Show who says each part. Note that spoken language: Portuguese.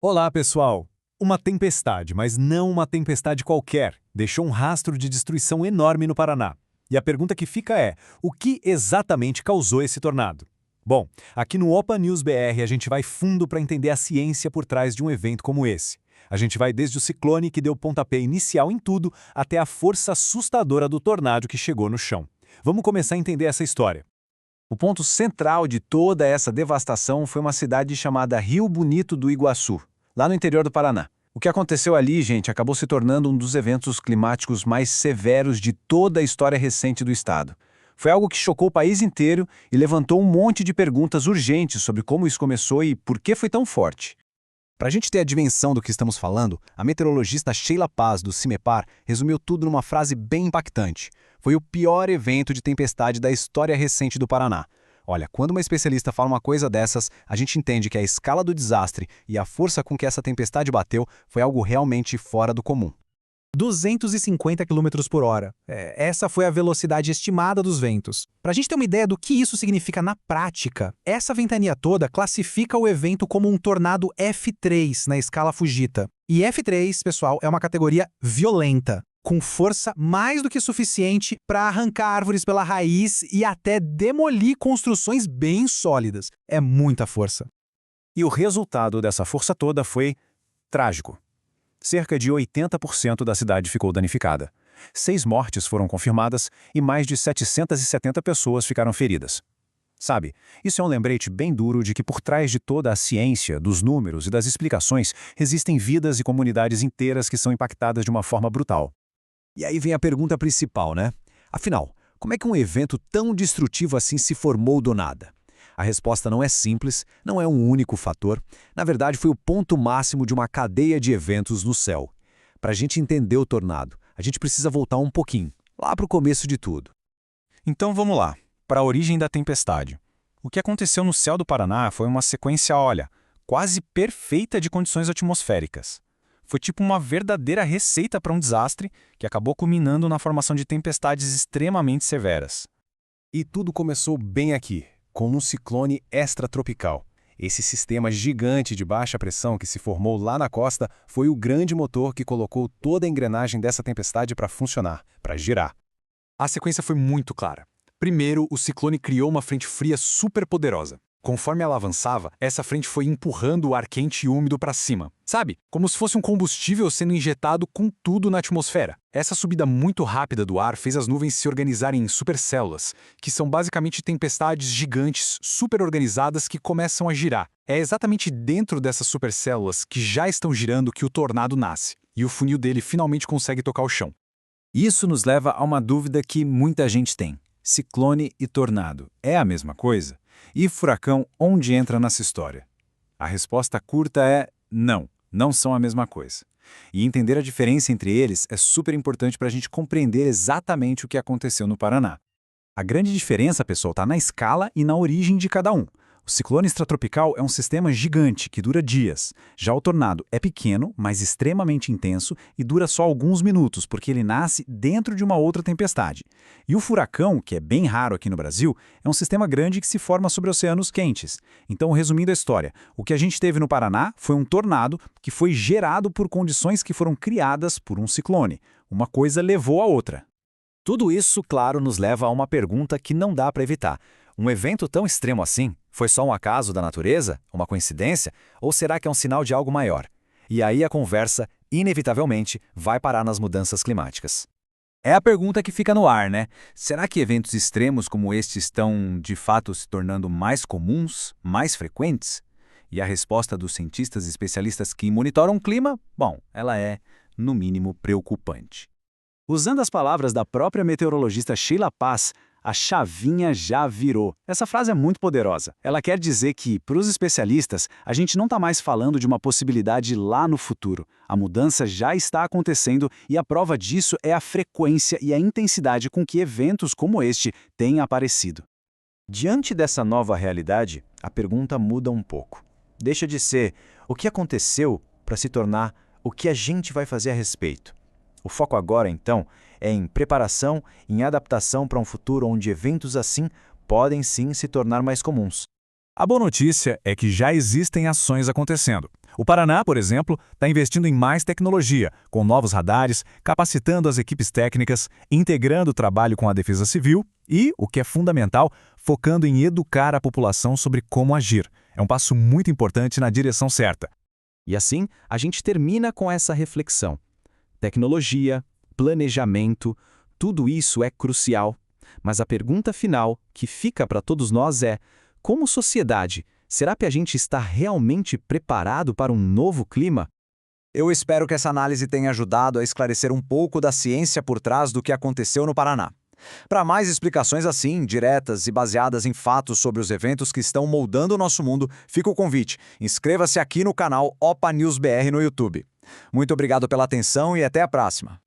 Speaker 1: Olá, pessoal! Uma tempestade, mas não uma tempestade qualquer, deixou um rastro de destruição enorme no Paraná. E a pergunta que fica é, o que exatamente causou esse tornado? Bom, aqui no Opa News BR a gente vai fundo para entender a ciência por trás de um evento como esse. A gente vai desde o ciclone que deu pontapé inicial em tudo, até a força assustadora do tornado que chegou no chão. Vamos começar a entender essa história.
Speaker 2: O ponto central de toda essa devastação foi uma cidade chamada Rio Bonito do Iguaçu, lá no interior do Paraná. O que aconteceu ali, gente, acabou se tornando um dos eventos climáticos mais severos de toda a história recente do estado. Foi algo que chocou o país inteiro e levantou um monte de perguntas urgentes sobre como isso começou e por que foi tão forte. Para a gente ter a dimensão do que estamos falando, a meteorologista Sheila Paz, do CIMEPAR, resumiu tudo numa frase bem impactante. Foi o pior evento de tempestade da história recente do Paraná. Olha, quando uma especialista fala uma coisa dessas, a gente entende que a escala do desastre e a força com que essa tempestade bateu foi algo realmente fora do comum.
Speaker 3: 250 km por hora. Essa foi a velocidade estimada dos ventos. Para a gente ter uma ideia do que isso significa na prática, essa ventania toda classifica o evento como um tornado F3 na escala Fujita. E F3, pessoal, é uma categoria violenta, com força mais do que suficiente para arrancar árvores pela raiz e até demolir construções bem sólidas. É muita força.
Speaker 1: E o resultado dessa força toda foi trágico. Cerca de 80% da cidade ficou danificada. 6 mortes foram confirmadas e mais de 770 pessoas ficaram feridas. Sabe, isso é um lembrete bem duro de que por trás de toda a ciência, dos números e das explicações, existem vidas e comunidades inteiras que são impactadas de uma forma brutal.
Speaker 2: E aí vem a pergunta principal, né? Afinal, como é que um evento tão destrutivo assim se formou do nada? A resposta não é simples, não é um único fator. Na verdade, foi o ponto máximo de uma cadeia de eventos no céu. Para a gente entender o tornado, a gente precisa voltar um pouquinho, lá para o começo de tudo.
Speaker 4: Então vamos lá, para a origem da tempestade. O que aconteceu no céu do Paraná foi uma sequência, olha, quase perfeita de condições atmosféricas. Foi tipo uma verdadeira receita para um desastre que acabou culminando na formação de tempestades extremamente severas.
Speaker 2: E tudo começou bem aqui, com um ciclone extratropical. Esse sistema gigante de baixa pressão que se formou lá na costa foi o grande motor que colocou toda a engrenagem dessa tempestade para funcionar, para girar.
Speaker 3: A sequência foi muito clara. Primeiro, o ciclone criou uma frente fria superpoderosa. Conforme ela avançava, essa frente foi empurrando o ar quente e úmido para cima. Sabe? Como se fosse um combustível sendo injetado com tudo na atmosfera. Essa subida muito rápida do ar fez as nuvens se organizarem em supercélulas, que são basicamente tempestades gigantes superorganizadas que começam a girar. É exatamente dentro dessas supercélulas que já estão girando que o tornado nasce, e o funil dele finalmente consegue tocar o chão.
Speaker 4: Isso nos leva a uma dúvida que muita gente tem. Ciclone e tornado é a mesma coisa? E furacão onde entra nessa história? A resposta curta é não, não são a mesma coisa. E entender a diferença entre eles é super importante para a gente compreender exatamente o que aconteceu no Paraná. A grande diferença, pessoal, está na escala e na origem de cada um. O ciclone extratropical é um sistema gigante que dura dias. Já o tornado é pequeno, mas extremamente intenso e dura só alguns minutos, porque ele nasce dentro de uma outra tempestade. E o furacão, que é bem raro aqui no Brasil, é um sistema grande que se forma sobre oceanos quentes. Então, resumindo a história, o que a gente teve no Paraná foi um tornado que foi gerado por condições que foram criadas por um ciclone. Uma coisa levou a outra.
Speaker 2: Tudo isso, claro, nos leva a uma pergunta que não dá para evitar. Um evento tão extremo assim, foi só um acaso da natureza? Uma coincidência? Ou será que é um sinal de algo maior? E aí a conversa, inevitavelmente, vai parar nas mudanças climáticas. É a pergunta que fica no ar, né? Será que eventos extremos como este estão, de fato, se tornando mais comuns, mais frequentes? E a resposta dos cientistas e especialistas que monitoram o clima, bom, ela é, no mínimo, preocupante. Usando as palavras da própria meteorologista Sheila Paz, a chavinha já virou. Essa frase é muito poderosa. Ela quer dizer que, para os especialistas, a gente não está mais falando de uma possibilidade lá no futuro. A mudança já está acontecendo e a prova disso é a frequência e a intensidade com que eventos como este têm aparecido. Diante dessa nova realidade, a pergunta muda um pouco. Deixa de ser o que aconteceu para se tornar o que a gente vai fazer a respeito. O foco agora, então, é em preparação, em adaptação para um futuro onde eventos assim podem sim se tornar mais comuns.
Speaker 4: A boa notícia é que já existem ações acontecendo.
Speaker 1: O Paraná, por exemplo, está investindo em mais tecnologia, com novos radares, capacitando as equipes técnicas, integrando o trabalho com a Defesa Civil e, o que é fundamental, focando em educar a população sobre como agir. É um passo muito importante na direção certa.
Speaker 2: E assim, a gente termina com essa reflexão. Tecnologia, planejamento, tudo isso é crucial. Mas a pergunta final, que fica para todos nós é: como sociedade, será que a gente está realmente preparado para um novo clima?
Speaker 5: Eu espero que essa análise tenha ajudado a esclarecer um pouco da ciência por trás do que aconteceu no Paraná. Para mais explicações assim, diretas e baseadas em fatos sobre os eventos que estão moldando o nosso mundo, fica o convite. Inscreva-se aqui no canal OPA News BR no YouTube. Muito obrigado pela atenção e até a próxima.